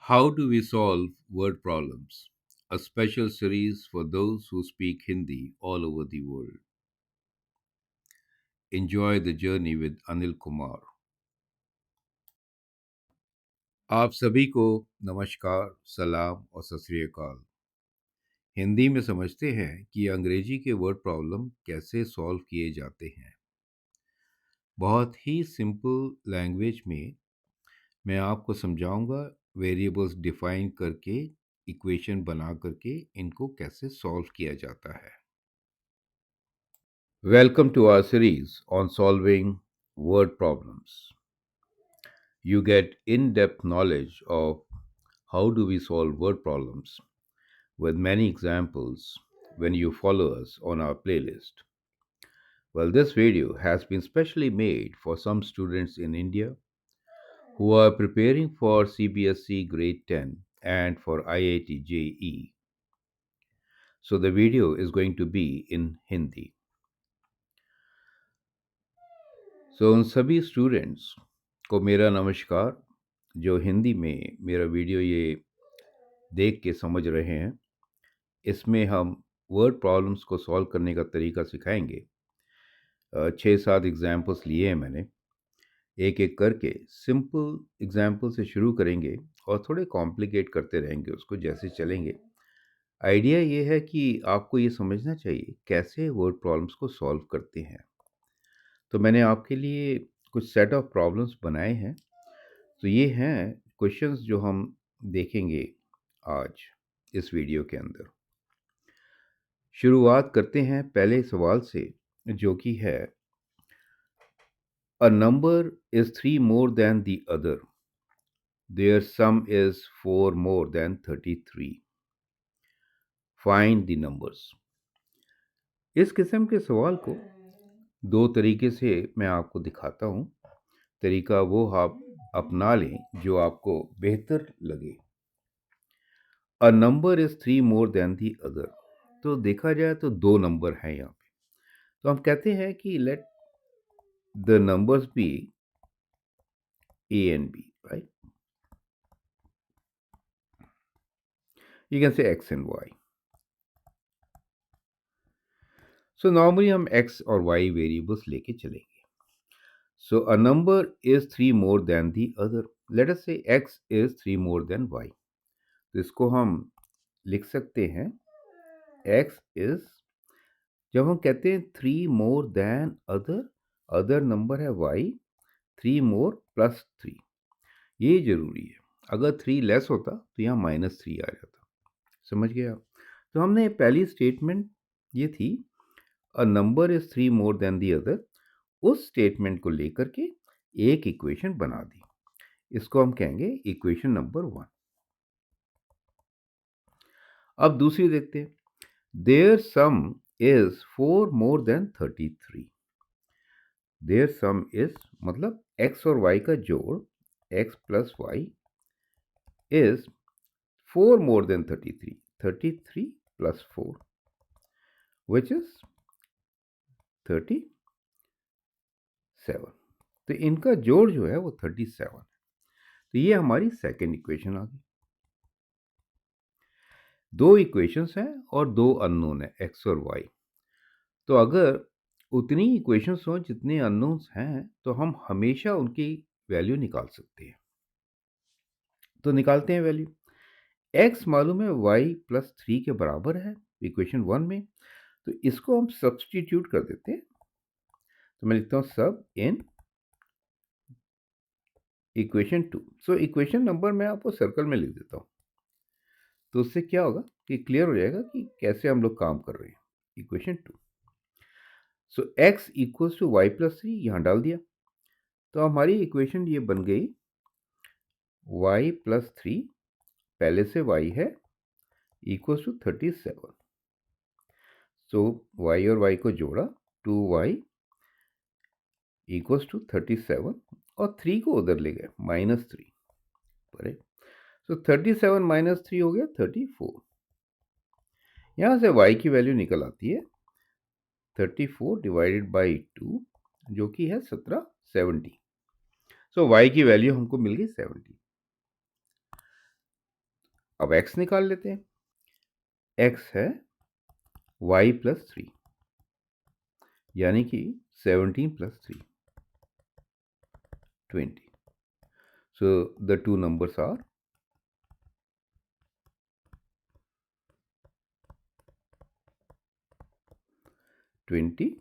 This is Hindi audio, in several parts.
How do we solve word problems? A special series for those who speak Hindi all over the world. Enjoy the journey with Anil Kumar. आप सभी को नमस्कार, सलाम और सत श्री अकाल। हिंदी में समझते हैं कि अंग्रेजी के वर्ड प्रॉब्लम कैसे सॉल्व किए जाते हैं। बहुत ही सिंपल लैंग्वेज में मैं आपको समझाऊंगा वेरिएबल्स डिफाइन करके इक्वेशन बना करके इनको कैसे सॉल्व किया जाता है। Welcome to our series on solving word problems. You get in-depth knowledge of how do we solve word problems with many examples when you follow us on our playlist. Well, this video has been specially made for some students in India who are preparing for CBSE grade 10 and for IIT JE. So the video is going to be in Hindi. सो उन सभी स्टूडेंट्स को मेरा नमस्कार जो हिंदी में मेरा वीडियो ये देख के समझ रहे हैं। इसमें हम वर्ड प्रॉब्लम्स को सॉल्व करने का तरीका सिखाएंगे। 6-7 एग्जाम्पल्स लिए हैं मैंने। एक एक करके सिंपल एग्जाम्पल से शुरू करेंगे और थोड़े कॉम्प्लिकेट करते रहेंगे उसको जैसे चलेंगे। आइडिया ये है कि आपको ये समझना चाहिए कैसे वर्ड प्रॉब्लम्स को सॉल्व करते हैं। तो मैंने आपके लिए कुछ सेट ऑफ प्रॉब्लम्स बनाए हैं। तो ये हैं क्वेश्चंस जो हम देखेंगे आज इस वीडियो के अंदर। शुरुआत करते हैं पहले सवाल से जो कि है a number is 3 more than the other, there sum is 4 more than 33, find the numbers. इस किस्म के सवाल को दो तरीके से मैं आपको दिखाता हूँ। तरीका वो आप अपना लें जो आपको बेहतर लगे। अ number is 3 more than the other. तो देखा जाए तो दो नंबर हैं यहाँ पे। तो हम कहते हैं कि let the numbers be a and b, right? You can say x and y. So normally हम एक्स और वाई वेरिएबल्स लेके चलेंगे। So a number is 3 more than the other. Let us say x is 3 more than y. तो इसको हम लिख सकते हैं एक्स इज, जब हम कहते हैं 3 more then other, other number है वाई, 3 मोर प्लस 3, ये जरूरी है। अगर 3 लेस होता तो यहाँ -3 आ जाता। समझ गए आप? तो हमने पहली स्टेटमेंट ये थी अ number is 3 more than the other, उस स्टेटमेंट को लेकर के एक इक्वेशन बना दी। इसको हम कहेंगे इक्वेशन नंबर 1। अब दूसरी देखते हैं। There sum is 4 more than 33। There sum is मतलब एक्स और वाई का जोड़, x plus y is 4 more than 33. 33 plus 4, which is 37. तो इनका जोड़ जो है वो 37 है। तो ये हमारी सेकेंड इक्वेशन आ गई। दो इक्वेशंस हैं और दो अननोन है, एक्स और वाई। तो अगर उतनी इक्वेशंस हों जितने अननोन्स हैं तो हम हमेशा उनकी वैल्यू निकाल सकते हैं। तो निकालते हैं वैल्यू। x मालूम है y प्लस 3 के बराबर है इक्वेशन 1 में। तो इसको हम सब्सटीट्यूट कर देते हैं। तो मैं लिखता हूँ सब in equation 2। So equation number मैं आपको सर्कल में लिख देता हूँ। तो उससे क्या होगा कि क्लियर हो जाएगा कि कैसे हम लोग काम कर रहे हैं। Equation 2। So x equals to y plus 3 यहाँ डाल दिया। तो हमारी इक्वेशन ये बन गई y प्लस 3, पहले से y है, इक्वल्स टू 37। सो y और y को जोड़ा, 2y इक्वल्स टू 37 और 3 को उधर ले गए -3 पर। सो 37 माइनस 3 हो गया 34। यहाँ से y की वैल्यू निकल आती है 34 डिवाइडेड बाई 2, जो कि है 70। सो y की वैल्यू हमको मिल गई 70। अब x निकाल लेते हैं। x है y प्लस 3, यानी कि 17 plus 3, 20। So the two numbers are 20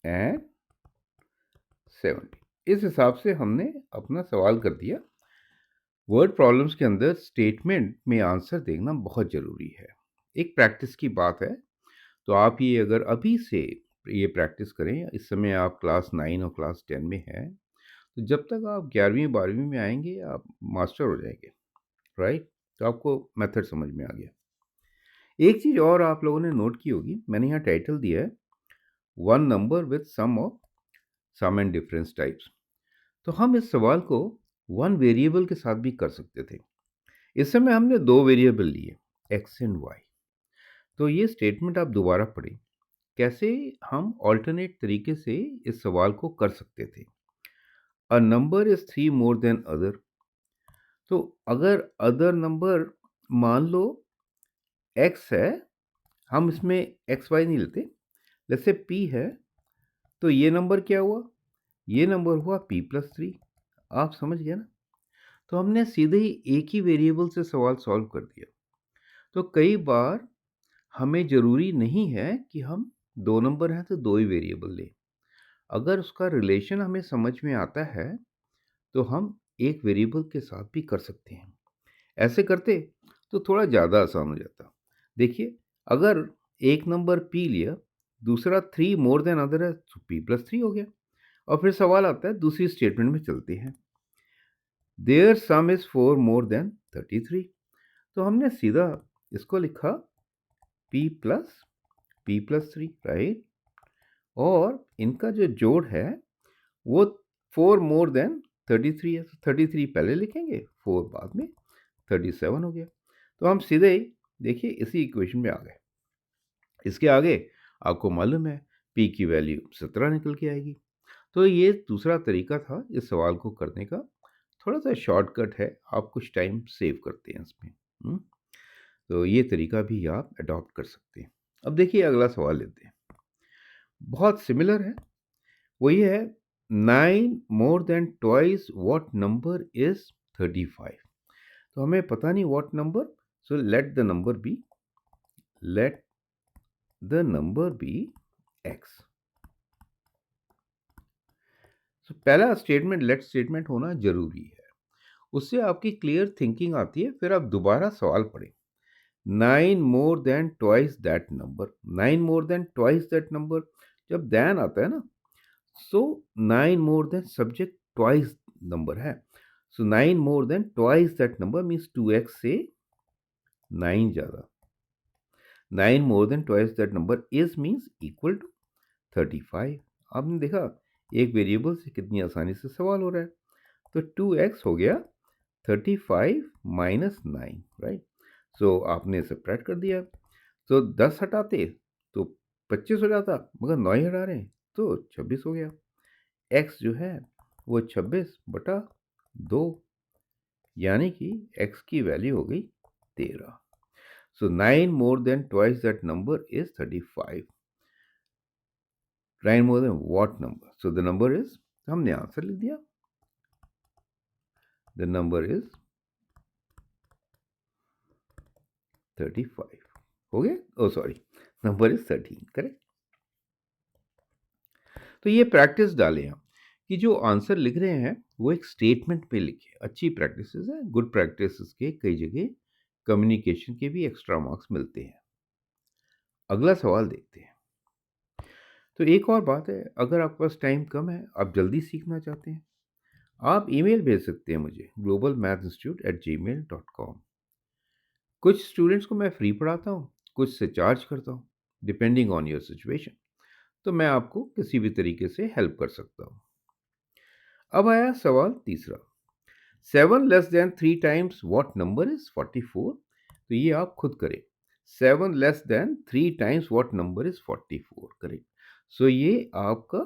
and 70। इस हिसाब से हमने अपना सवाल कर दिया। वर्ड प्रॉब्लम्स के अंदर स्टेटमेंट में आंसर देखना बहुत ज़रूरी है। एक प्रैक्टिस की बात है, तो आप ये अगर अभी से ये प्रैक्टिस करें, इस समय आप क्लास 9 और क्लास 10 में हैं, तो जब तक आप 11वीं 12वीं में आएंगे आप मास्टर हो जाएंगे, राइट? तो आपको मेथड समझ में आ गया। एक चीज़ और आप लोगों ने नोट की होगी, मैंने यहाँ टाइटल दिया है one number with sum and difference types. तो हम इस सवाल को वन वेरिएबल के साथ भी कर सकते थे। इस समय हमने दो वेरिएबल लिए, एक्स एंड वाई। तो ये स्टेटमेंट आप दोबारा पढ़ें, कैसे हम ऑल्टरनेट तरीके से इस सवाल को कर सकते थे। अ number is 3 more then other. तो अगर अदर नंबर मान लो एक्स है, हम इसमें एक्स वाई नहीं लेते, जैसे पी है, तो ये नंबर क्या हुआ? ये नंबर हुआ p प्लस 3। आप समझ गए ना? तो हमने सीधे ही एक ही वेरिएबल से सवाल सॉल्व कर दिया। तो कई बार हमें ज़रूरी नहीं है कि हम दो नंबर हैं तो दो ही वेरिएबल लें। अगर उसका रिलेशन हमें समझ में आता है तो हम एक वेरिएबल के साथ भी कर सकते हैं। ऐसे करते तो थोड़ा ज़्यादा आसान हो जाता। देखिए, अगर एक नंबर p लिया, दूसरा 3 मोर देन अदर है, तो p प्लस 3 हो गया। और फिर सवाल आता है, दूसरी स्टेटमेंट में चलते हैं। There sum is 4 more than 33। तो हमने सीधा इसको लिखा p प्लस 3, राइट? और इनका जो जोड़ है वो 4 मोर देन 33 है। तो 33 पहले लिखेंगे, 4 बाद में, 37 हो गया। तो हम सीधे ही देखिए इसी इक्वेशन में आ गए। इसके आगे आपको मालूम है p की वैल्यू 17 निकल के आएगी। तो ये दूसरा तरीका था इस सवाल को करने का। थोड़ा सा शॉर्टकट है, आप कुछ टाइम सेव करते हैं इसमें। तो ये तरीका भी आप अडॉप्ट कर सकते हैं। अब देखिए अगला सवाल लेते हैं, बहुत सिमिलर है। वो ये है 9 more than twice what number is 35। तो हमें पता नहीं what number, so let the number be x। So पहला स्टेटमेंट लेट स्टेटमेंट होना जरूरी है, उससे आपकी क्लियर थिंकिंग आती है। फिर आप दोबारा सवाल पढ़ें, 9 more than twice that number. 9 more than twice that number, जब दैन आता है ना, so 9 more than subject twice number है, so 9 more than twice that number means 2x से 9 ज़्यादा। 9 more than twice that number is means equal to 35। आपने देखा एक वेरिएबल से कितनी आसानी से सवाल हो रहा है। तो 2x हो गया 35 माइनस 9, राइट? सो आपने सब्ट्रैक्ट कर दिया। तो 10 हटाते तो 25 हो जाता, मगर 9 ही हटा रहे हैं तो 26 हो गया। x जो है वो 26/2, यानी कि x की वैल्यू हो गई 13। सो 9 more than twice that number is 35। 9 more then what number? So the number is, हमने आंसर लिख दिया, द नंबर इज 35 हो गया। ओ सॉरी, नंबर इज 13, करेक्ट। तो ये प्रैक्टिस डालें आप कि जो आंसर लिख रहे हैं वो एक स्टेटमेंट पे लिखें। अच्छी प्रैक्टिस है, गुड प्रैक्टिस के कई जगह कम्युनिकेशन के भी एक्स्ट्रा मार्क्स मिलते हैं। अगला सवाल देखते हैं। तो एक और बात है, अगर आपके पास टाइम कम है, आप जल्दी सीखना चाहते हैं, आप ईमेल भेज सकते हैं मुझे globalmathsinstitute@gmail.com। कुछ स्टूडेंट्स को मैं फ्री पढ़ाता हूँ, कुछ से चार्ज करता हूँ, डिपेंडिंग ऑन योर सिचुएशन। तो मैं आपको किसी भी तरीके से हेल्प कर सकता हूँ। अब आया सवाल तीसरा, 7 less than 3 times what number is 44? तो ये आप खुद करें। 7 less than 3 times what number is 44, correct. So ये आपका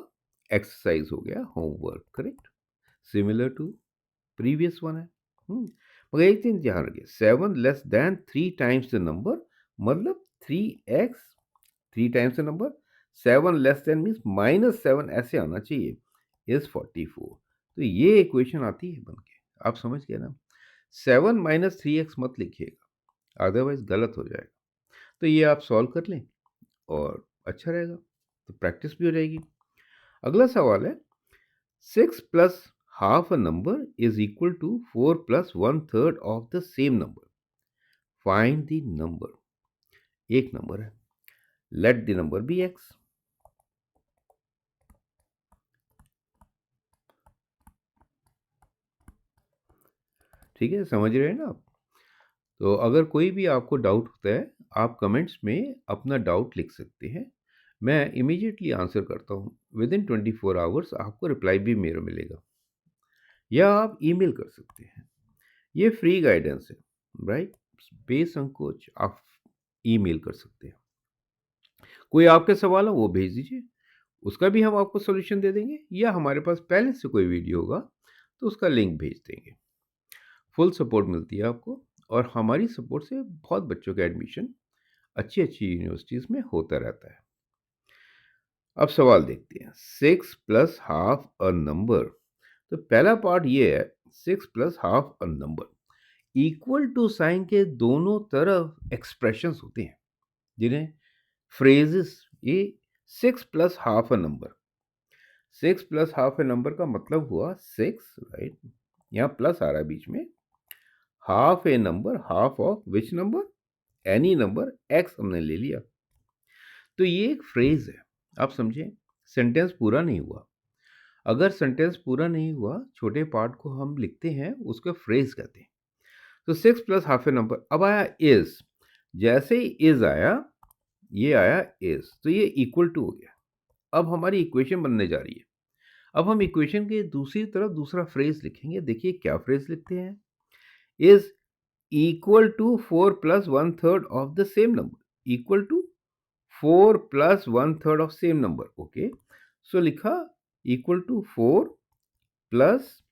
एक्सरसाइज हो गया, homework, correct, similar to previous one है। मगर एक चीज ध्यान रखिए, 7 less than 3 times the number, मतलब 3x, 3 times the number. 7 less than means -7 ऐसे आना चाहिए, इज 44। तो ये इक्वेशन आती है बन के, आप समझ गए ना। 7 माइनस 3x मत लिखिएगा, अदरवाइज गलत हो जाएगा। तो ये आप सॉल्व कर लें और अच्छा रहेगा, तो प्रैक्टिस भी हो जाएगी। अगला सवाल है, 6 plus half a number is equal to 4 plus 1/3 of the same number. Find the number. एक नंबर है, let the number be x. ठीक है, समझ रहे हैं ना आप। तो अगर कोई भी आपको डाउट होता है, आप कमेंट्स में अपना डाउट लिख सकते हैं, मैं इमीडिएटली आंसर करता हूँ। विद इन 24 आवर्स आपको रिप्लाई भी मेरा मिलेगा, या आप ईमेल कर सकते हैं। ये फ्री गाइडेंस है, राइट। बेसंकोच आप ईमेल कर सकते हैं। कोई आपके सवाल हो वो भेज दीजिए, उसका भी हम आपको सॉल्यूशन दे देंगे, या हमारे पास पहले से कोई वीडियो होगा तो उसका लिंक भेज देंगे। फुल सपोर्ट मिलती है आपको, और हमारी सपोर्ट से बहुत बच्चों का एडमिशन अच्छी अच्छी यूनिवर्सिटीज़ में होता रहता है। अब सवाल देखते हैं, 6 प्लस हाफ अ नंबर। तो पहला पार्ट ये है, 6 plus half a number, equal to sign के दोनों तरफ एक्सप्रेशंस होते हैं, जिन्हें फ्रेजेस, ये 6 plus half a number, 6 plus half A number का मतलब हुआ 6, राइट। यहाँ प्लस आ रहा है बीच में, half A number, half of which number, any number, x हमने ले लिया। तो ये एक फ्रेज है, आप समझे, सेंटेंस पूरा नहीं हुआ। अगर सेंटेंस पूरा नहीं हुआ, छोटे पार्ट को हम लिखते हैं, उसको फ्रेज कहते हैं। तो 6 प्लस हाफ ए नंबर, अब आया इज, जैसे ही इज आया, ये आया इज, तो ये इक्वल टू हो गया। अब हमारी इक्वेशन बनने जा रही है। अब हम इक्वेशन के दूसरी तरफ दूसरा फ्रेज लिखेंगे। देखिए क्या फ्रेज लिखते हैं, is equal to 4 plus 1/3 of the same number, equal to 4 plus 1/3 of same number, okay. So लिखा equal to 4 plus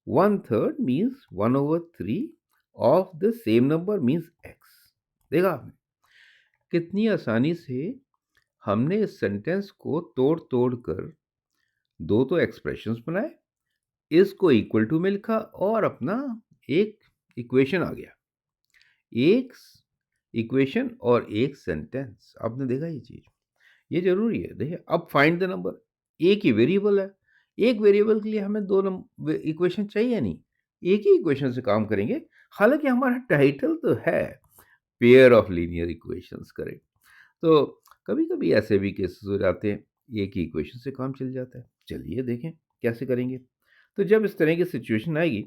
1/3 means 1/3 of the same number means x. देखा आपने कितनी आसानी से हमने इस सेंटेंस को तोड़ तोड़ कर दो तो एक्सप्रेशंस बनाए, इसको इक्वल टू में लिखा, और अपना एक इक्वेशन आ गया। एक इक्वेशन और एक सेंटेंस, आपने देखा ये चीज, ये जरूरी है। देखिए अब फाइंड द नंबर, एक ही वेरिएबल है, एक वेरिएबल के लिए हमें दो इक्वेशन चाहिए नहीं, एक ही इक्वेशन से काम करेंगे। हालांकि हमारा टाइटल तो है pair of linear equations, correct. तो कभी कभी ऐसे भी केसेस हो जाते हैं, एक ही इक्वेशन से काम चल जाता है। चलिए देखें कैसे करेंगे। तो जब इस तरह की सिचुएशन आएगी,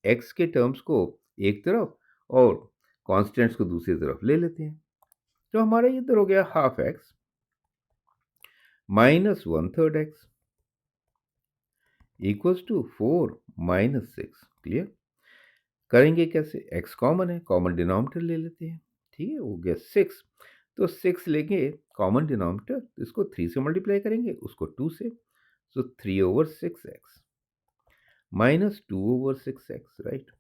एक्स के टर्म्स को एक तरफ और कॉन्स्टेंट्स को दूसरी तरफ ले लेते हैं। तो हमारा इधर हो गया half x minus 1/3 x equals to 4 minus 6। Clear? करेंगे कैसे, एक्स कॉमन है, कॉमन डिनोमिनेटर ले लेते हैं। ठीक है, हो गया 6। तो 6 लेंगे कॉमन डिनोमिनेटर, तो इसको 3 से मल्टीप्लाई करेंगे, उसको 2 से। So 3/6x minus 2/6x, right,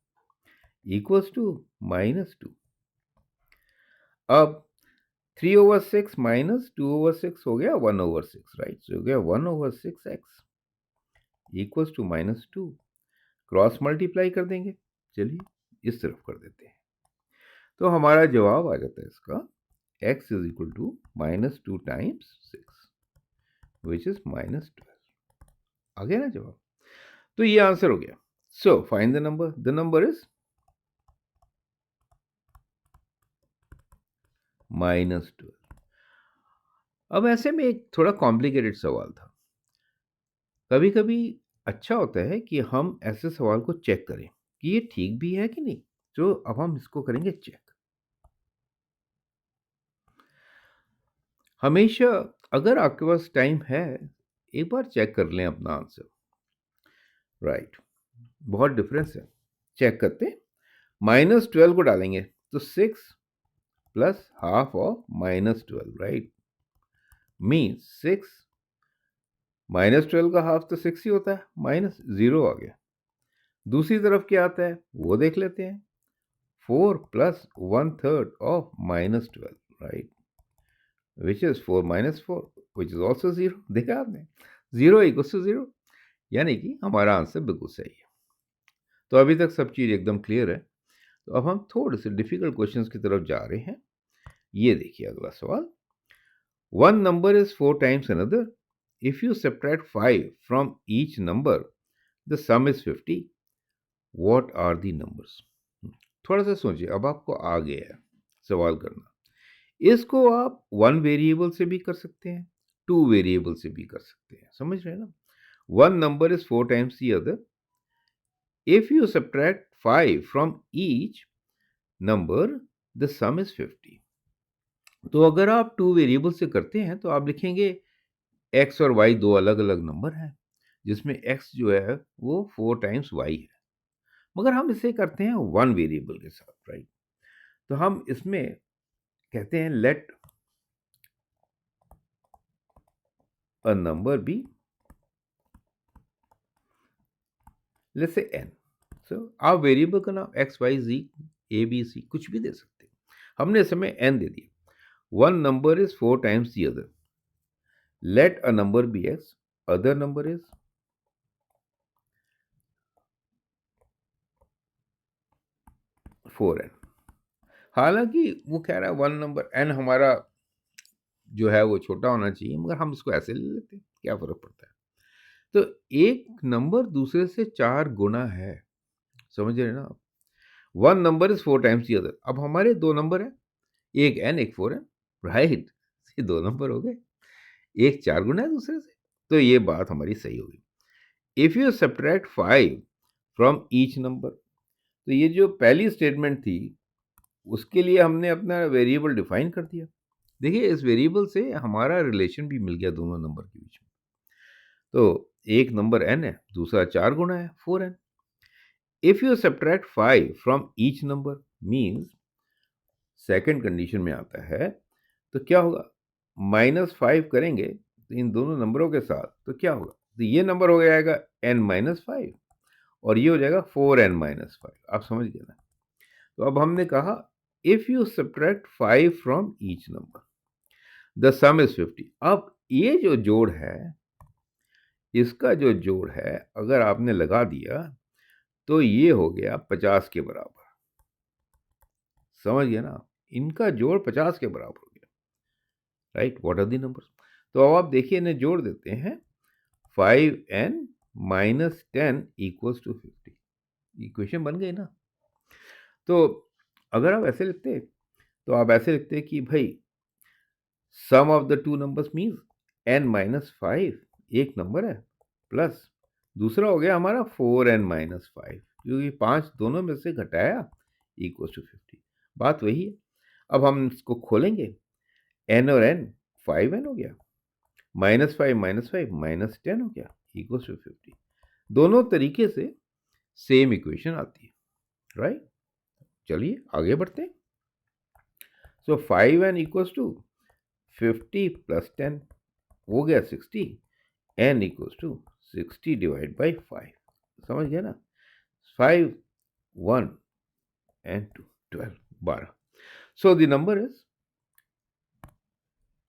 equals to -2। अब 3/6 माइनस 2/6 हो गया 1/6, राइट। सो हो गया 1/6x equals to -2। Cross multiply कर देंगे, चलिए इस तरफ कर देते हैं, तो हमारा जवाब आ जाता है इसका, x is equal to -2 times 6 which is -12। आ गया ना जवाब? तो ये आंसर हो गया। So find the number is -12। अब ऐसे में एक थोड़ा कॉम्प्लिकेटेड सवाल था। कभी कभी अच्छा होता है कि हम ऐसे सवाल को चेक करें कि ये ठीक भी है कि नहीं। तो अब हम इसको करेंगे चेक। हमेशा अगर आपके पास टाइम है, एक बार चेक कर लें अपना आंसर, राइट। बहुत डिफरेंस है। चेक करते हैं। -12 को डालेंगे तो 6 plus half of -12, right? Means 6 -12 का हाफ तो 6 ही होता है, -0 आ गया। दूसरी तरफ क्या आता है वो देख लेते हैं। 4 plus 1/3 of -12, right? Which is 4 minus 4, which is also 0। देखा आपने, 0 इक्वल्स टू 0, यानी कि हमारा आंसर बिल्कुल सही है। तो अभी तक सब चीज़ एकदम क्लियर है। तो अब हम थोड़े से डिफिकल्ट क्वेश्चंस की तरफ जा रहे हैं। ये देखिए अगला सवाल। One number is 4 times another. If you subtract 5 from each number, the sum is 50। What are the numbers? थोड़ा सा सोचिए, अब आपको आ गया है सवाल करना। इसको आप वन वेरिएबल से भी कर सकते हैं, टू वेरिएबल से भी कर सकते हैं, समझ रहे हैं ना? One number is 4 times the other. If you subtract 5 from each number, the sum is 50। तो अगर आप टू वेरिएबल से करते हैं तो आप लिखेंगे एक्स और वाई दो अलग अलग नंबर हैं, जिसमें एक्स जो है वो 4 टाइम्स वाई है। मगर हम इसे करते हैं वन वेरिएबल के साथ, राइट? तो हम इसमें कहते हैं let a number b, let's say n. So आप वेरिएबल का नाम x y z a b c कुछ भी दे सकते हैं। हमने इस समय एन दे दिया। One number is 4 times the other. Let a number be x, other number is 4n। हालांकि वो कह रहा है वन नंबर एन हमारा जो है वो छोटा होना चाहिए, मगर हम इसको ऐसे ले लेते हैं, क्या फर्क पड़ता है? तो एक नंबर दूसरे से 4 गुना है, समझ रहे हैं ना आप? One number is 4 times the other. अब हमारे दो नंबर है, एक एन एक 4n, राइट? ये दो नंबर हो गए, एक 4 गुना है दूसरे से, तो ये बात हमारी सही होगी। If you subtract 5 from each number, तो ये जो पहली स्टेटमेंट थी उसके लिए हमने अपना वेरिएबल डिफाइन कर दिया। देखिए इस वेरिएबल से हमारा रिलेशन भी मिल गया दोनों नंबर के बीच में। तो एक नंबर n है, दूसरा 4 गुना है 4n। If you subtract 5 from each number, means second condition में आता है, तो क्या होगा? -5 करेंगे तो इन दोनों नंबरों के साथ तो क्या होगा? तो ये नंबर हो जाएगा n-5 और ये हो जाएगा 4n-5। आप समझ गए ना? तो अब हमने कहा if you subtract 5 from each number, the sum is 50। अब ये जो जोड़ है, इसका जो जोड़ है अगर आपने लगा दिया तो ये हो गया 50 के बराबर। समझ गए ना? इनका जोड़ 50 के बराबर हो गया, right? What are the numbers? तो अब आप देखिए इन्हें जोड़ देते हैं। 5n-10 equals to 50। इक्वेशन बन गई ना? तो अगर आप ऐसे लिखते तो आप ऐसे लिखते कि भाई sum of the two numbers means n-5, एक नंबर है, प्लस दूसरा हो गया हमारा 4n-5, क्योंकि 5 दोनों में से घटाया इक्वल टू 50। बात वही है। अब हम इसको खोलेंगे, n और n 5n हो गया, -5 -5 -10 हो गया इक्वल टू 50। दोनों तरीके से सेम इक्वेशन आती है, राइट? चलिए आगे बढ़ते हैं। सो 5n इक्वल्स टू 50 प्लस 10 हो गया 60। n equals to 60 divide by 5। समझ गया ना? 5 1 and 2 12, 12। So the number is,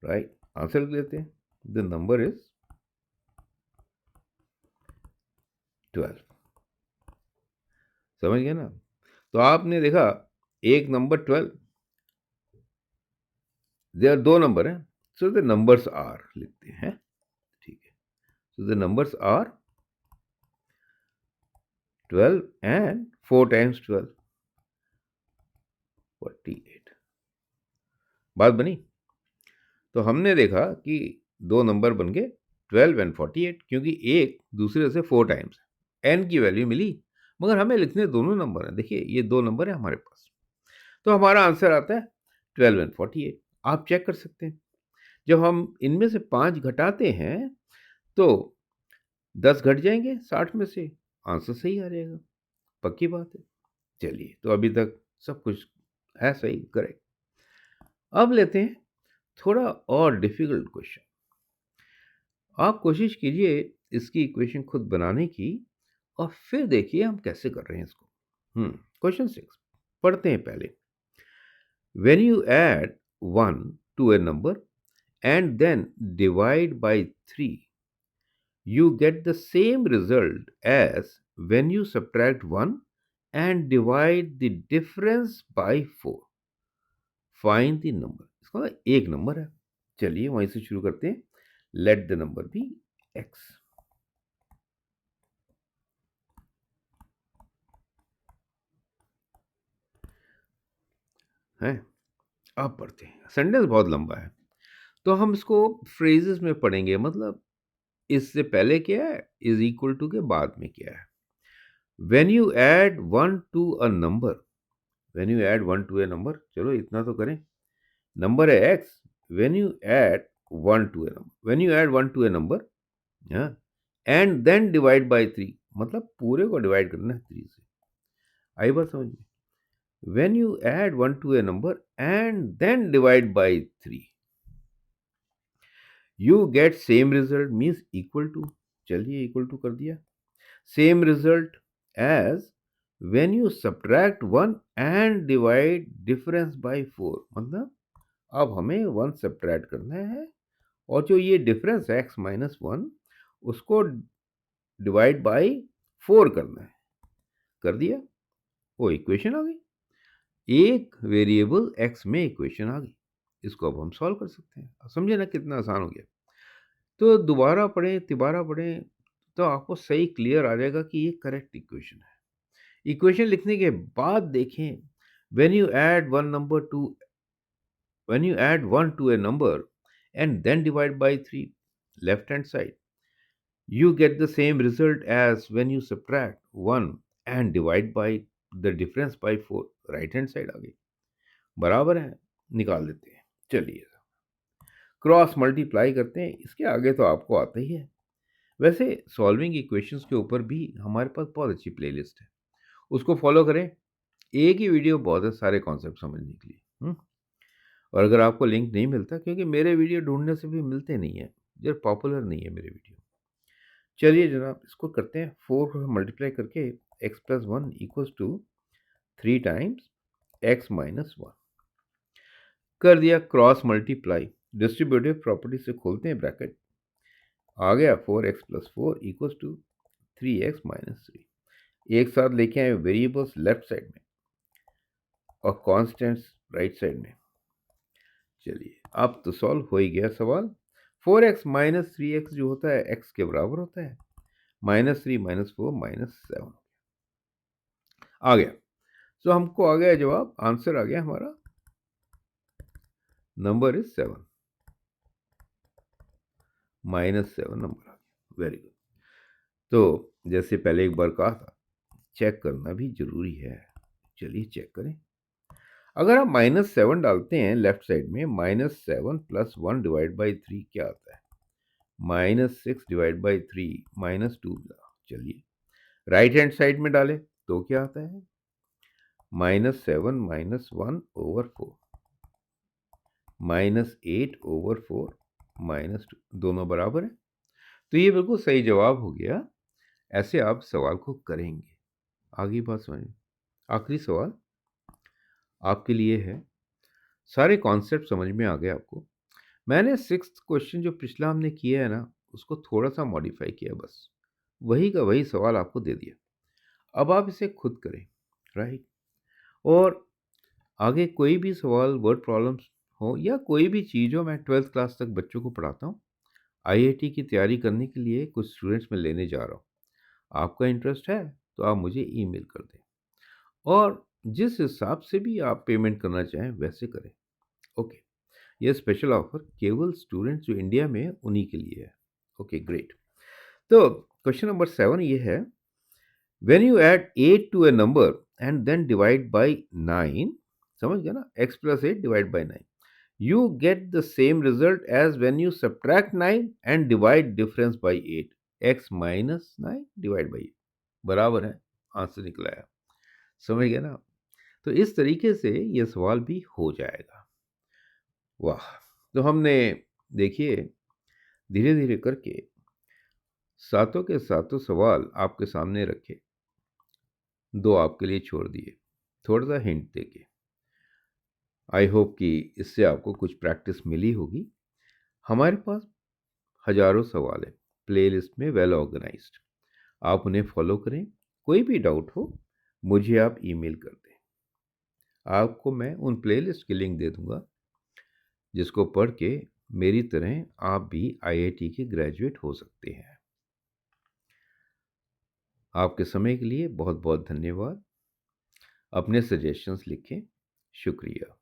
right, answer लेते हैं। The number is 12। समझ गया ना? तो आपने देखा एक नंबर 12, देयर दो नंबर हैं, सो द नंबर्स आर लिखते हैं, ठीक है? So the numbers are 12 and 4 times 12, 48। बात बनी? तो हमने देखा कि दो नंबर बन गए 12 एंड 48, क्योंकि एक दूसरे से 4 टाइम्स एन की वैल्यू मिली, मगर हमें लिखने दोनों नंबर हैं। देखिए ये दो नंबर है हमारे पास, तो हमारा आंसर आता है 12 एंड 48। आप चेक कर सकते हैं, जब हम इनमें से 5 घटाते हैं तो 10 घट जाएंगे 60 में से, आंसर सही आ जाएगा। पक्की बात है। चलिए, तो अभी तक सब कुछ है सही, करेक्ट। अब लेते हैं थोड़ा और डिफिकल्ट क्वेश्चन। आप कोशिश कीजिए इसकी इक्वेशन खुद बनाने की और फिर देखिए हम कैसे कर रहे हैं इसको। क्वेश्चन 6 पढ़ते हैं पहले। When you add 1 to a number and then divide by 3, you get the same result as when you subtract 1 and divide the difference by 4. Find the number. इसका मतलब एक नंबर है। चलिए वहीं से शुरू करते हैं। Let the number be x. है, अब पढ़ते हैं। सेंटेंस बहुत लंबा है तो हम इसको फ्रेजेस में पढ़ेंगे। मतलब इससे पहले क्या है, इज इक्वल टू के बाद में क्या है। When you add 1 to a number, when you add 1 to a number, चलो इतना तो करें। नंबर है x, when you add 1 to a number, when you add 1 to a number, हाँ, and then divide by 3, मतलब पूरे को डिवाइड करना है 3 से। आई बात समझ में? When you add 1 to a number and then divide by 3, you get same result means equal to, चलिए इक्वल टू कर दिया। Same result as when you subtract 1 and divide difference by 4, मतलब अब हमें 1 सब्ट्रैक्ट करना है और जो ये डिफरेंस है x माइनस 1 उसको डिवाइड बाय 4 करना है। कर दिया, वो इक्वेशन आ गई। एक वेरिएबल x में इक्वेशन आ गई। इसको अब हम सॉल्व कर सकते हैं। अब समझे ना कितना आसान हो गया। तो दोबारा पढ़ें तिबारा पढ़ें तो आपको सही क्लियर आ जाएगा कि ये करेक्ट इक्वेशन है। इक्वेशन लिखने के बाद देखें, when you add one number to when you add 1 to a number and then divide by 3, left hand side, you get the same result as when you subtract 1 and divide by the difference by 4, right hand side आ गई। बराबर है, निकाल देते हैं। चलिए क्रॉस मल्टीप्लाई करते हैं। इसके आगे तो आपको आता ही है। वैसे सॉल्विंग इक्वेशंस के ऊपर भी हमारे पास बहुत अच्छी प्लेलिस्ट है, उसको फॉलो करें। एक ही वीडियो बहुत है सारे कॉन्सेप्ट समझने के लिए। और अगर आपको लिंक नहीं मिलता, क्योंकि मेरे वीडियो ढूंढने से भी मिलते नहीं है, जो पॉपुलर नहीं है मेरे वीडियो। चलिए जनाब इसको करते हैं। 4 को मल्टीप्लाई करके x plus 1 equals to 3 times x minus 1 कर दिया। क्रॉस मल्टीप्लाई डिस्ट्रीब्यूटिव प्रॉपर्टी से खोलते हैं ब्रैकेट, आ गया 4x plus 4 equals to 3x minus 3। एक साथ लेके आए वेरिएबल्स लेफ्ट साइड में और कॉन्स्टेंट्स राइट साइड में। चलिए अब तो सॉल्व हो ही गया सवाल। 4x माइनस 3x जो होता है x के बराबर होता है। -3 -4 -7 आ गया। तो हमको आ गया जवाब, आंसर आ गया हमारा। नंबर इज 7, -7 नंबर आ गया। Very good. तो जैसे पहले एक बार कहा था, चेक करना भी जरूरी है। चलिए चेक करें। अगर आप -7 डालते हैं लेफ्ट साइड में, -7 प्लस 1 डिवाइड बाई 3 क्या आता है? -6 डिवाइड बाई 3 -2। चलिए राइट हैंड साइड में डालें तो क्या आता है? -7 -1 ओवर 4 -8 ओवर 4 -2, दोनों बराबर है। तो ये बिल्कुल सही जवाब हो गया। ऐसे आप सवाल को करेंगे। आगे बात समझ। आखिरी सवाल आपके लिए है। सारे कॉन्सेप्ट समझ में आ गए आपको। मैंने 6th क्वेश्चन जो पिछला हमने किया है ना, उसको थोड़ा सा मॉडिफाई किया, बस वही का वही सवाल आपको दे दिया। अब आप इसे खुद करें, राइट। और आगे कोई भी सवाल, वर्ड प्रॉब्लम्स हो या कोई भी चीज़ हो, मैं 12th क्लास तक बच्चों को पढ़ाता हूँ। आईआईटी की तैयारी करने के लिए कुछ स्टूडेंट्स में लेने जा रहा हूँ। आपका इंटरेस्ट है तो आप मुझे ईमेल कर दें और जिस हिसाब से भी आप पेमेंट करना चाहें वैसे करें। ओके, ये स्पेशल ऑफर केवल स्टूडेंट्स जो इंडिया में है उन्हीं के लिए है। Okay great. तो क्वेश्चन नंबर 7 ये है, when you add 8 to a number and then divide by 9, समझ गया ना, x plus 8 divide by 9, you get the same result as when you subtract 9 and divide difference by 8, x minus 9 divide by 8 बराबर है। आंसर निकला है। समझ गए ना? तो इस तरीके से ये सवाल भी हो जाएगा। वाह! तो हमने देखिए धीरे-धीरे करके सातों के सातों सवाल आपके सामने रखे, 2 आपके लिए छोड़ दिए, थोड़ा-सा हिंट देके। आई होप कि इससे आपको कुछ प्रैक्टिस मिली होगी। हमारे पास हज़ारों सवाल हैं, प्लेलिस्ट में वेल ऑर्गेनाइज्ड। आप उन्हें फॉलो करें, कोई भी डाउट हो, मुझे आप ईमेल कर दें। आपको मैं उन प्लेलिस्ट की लिंक दे दूँगा, जिसको पढ़ के मेरी तरह आप भी आईआईटी के ग्रेजुएट हो सकते हैं। आपके समय के लिए बहुत-बहुत धन्यवाद। अपने सजेशंस लिखें। शुक्रिया।